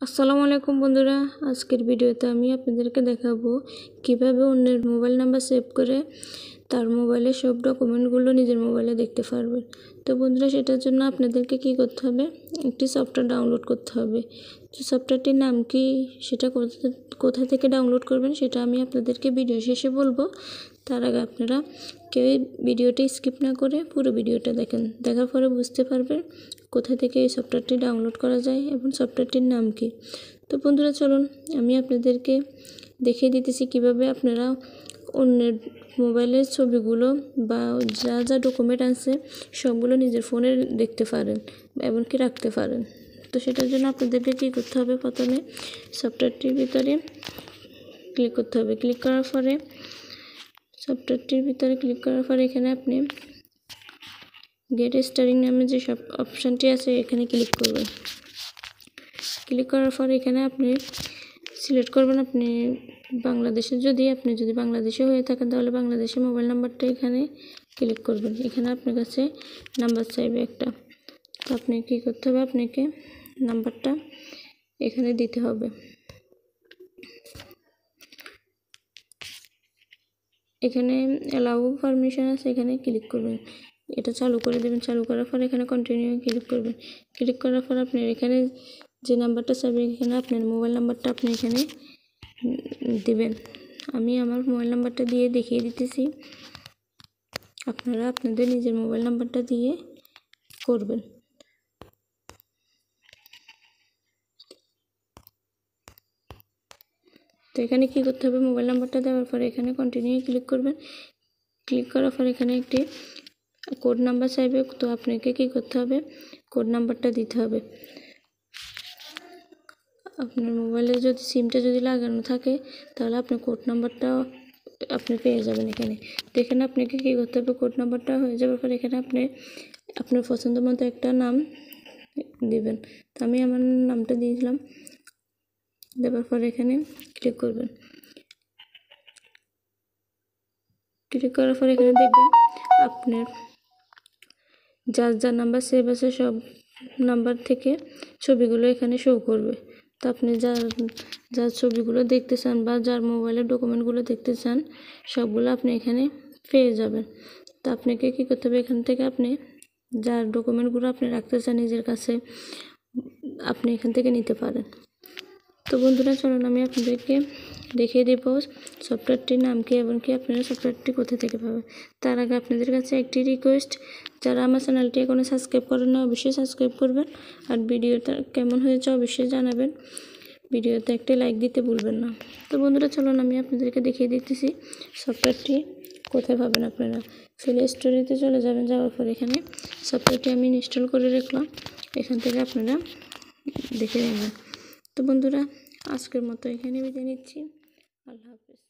আসসালামু আলাইকুম বন্ধুরা, আজকের ভিডিওতে আমি আপনাদেরকে দেখাবো কিভাবে অন্যের মোবাইল নাম্বার সেভ করে তার মোবাইলে সব ডকুমেন্টগুলো নিজের মোবাইলে দেখতে পারবেন। তো বন্ধুরা, সেটার জন্য আপনাদেরকে কি করতে হবে, একটি সফটওয়্যার ডাউনলোড করতে হবে। তো সফটওয়্যারটির নাম কি, সেটা কোথা থেকে ডাউনলোড করবেন সেটা আমি আপনাদেরকে ভিডিও শেষে বলবো। তার আগে আপনারা কেউ ভিডিওটি স্কিপ না করে পুরো ভিডিওটা দেখেন, দেখার পরে বুঝতে পারবেন কোথা থেকে এই সফটওয়্যারটি ডাউনলোড করা যায় এবং সফটওয়্যারটির নাম কি। তো বন্ধুরা চলুন আমি আপনাদেরকে দেখিয়ে দিতেছি কিভাবে আপনারা অন্যের মোবাইলের ছবিগুলো বা যা যা ডকুমেন্ট আছে সবগুলো নিজের ফোনে দেখতে পারেন এমনকি রাখতে পারেন। তো সেটার জন্য আপনাদেরকে কী করতে হবে, প্রথমে সফটওয়্যারটির ভিতরে ক্লিক করতে হবে। ক্লিক করার পরে এখানে আপনি গেট স্টারিং নামে যে সব অপশানটি আছে এখানে ক্লিক করবেন। ক্লিক করার পর এখানে আপনি সিলেক্ট করবেন আপনি বাংলাদেশে, যদি বাংলাদেশে হয়ে থাকেন তাহলে বাংলাদেশের মোবাইল নাম্বারটা এখানে ক্লিক করবেন। এখানে আপনার কাছে নাম্বার চাইবে একটা, তো আপনি কী করতে হবে, আপনাকে নাম্বারটা এখানে দিতে হবে। এখানে অ্যালাউ পারমিশন আছে, এখানে ক্লিক করবেন, এটা চালু করে দেবেন। চালু করার পর এখানে কন্টিনিউ ক্লিক করবেন। ক্লিক করার পর আপনার এখানে যে নাম্বারটা চাইবে এখানে আপনার মোবাইল নাম্বারটা আপনি এখানে দিবেন। আমি আমার মোবাইল নাম্বারটা দিয়ে দেখিয়ে দিতেছি, আপনারা আপনাদের নিজের মোবাইল নাম্বারটা দিয়ে করবেন। তো এখানে কী করতে হবে, মোবাইল নাম্বারটা দেওয়ার পরে এখানে কন্টিনিউ ক্লিক করবেন। ক্লিক করার পর এখানে একটি কোড নাম্বার চাইবে, তো আপনাকে কী করতে হবে, কোড নাম্বারটা দিতে হবে। আপনার মোবাইলে যদি সিমটা লাগানো থাকে তাহলে আপনার কোড নাম্বারটা আপনি পেয়ে যাবেন এখানে। তো এখানে আপনাকে কী করতে হবে, কোড নাম্বারটা হয়ে যাওয়ার পর এখানে আপনি আপনার পছন্দ মতো একটা নাম দিবেন। তো আমি আমার নামটা দিয়েছিলাম, দেওয়ার পর এখানে ক্লিক করবেন। ক্লিক করার পর এখানে দেখবেন আপনার যার নাম্বার সেভ আছে সব নাম্বার থেকে ছবিগুলো এখানে শো করবে। তো আপনি যার ছবিগুলো দেখতে চান বা যার মোবাইলের ডকুমেন্টগুলো দেখতে চান সবগুলো আপনি এখানে পেয়ে যাবেন। তো আপনাকে কী করতে হবে, এখান থেকে আপনি যার ডকুমেন্টগুলো আপনি রাখতে চান নিজের কাছে আপনি এখান থেকে নিতে পারেন। তো বন্ধুরা চলুন আমি আপনাদেরকে দেখিয়ে দেব সফটওয়্যারটির নাম কি এবং কি আপনারা সফটওয়্যারটি কোথা থেকে পাবেন। তার আগে আপনাদের কাছে একটি রিকোয়েস্ট, যারা আমার চ্যানেলটি এখনো সাবস্ক্রাইব করেন না অবশ্যই সাবস্ক্রাইব করবেন, আর ভিডিওটা কেমন হয়েছে অবশ্যই জানাবেন, ভিডিওতে একটি লাইক দিতে ভুলবেন না। তো বন্ধুরা চলুন আমি আপনাদেরকে দেখিয়ে দিতেছি সফটওয়্যারটি কোথায় পাবেন। আপনারা প্লে স্টোরেতে চলে যাবেন, যাওয়ার পর এখানে সফটওয়্যারটি আমি ইনস্টল করে রাখলাম, এখান থেকে আপনারা দেখে নেবেন। তো বন্ধুরা আজকের মতো এখানে বিদায় নিচ্ছি, আল্লাহ হাফেজ।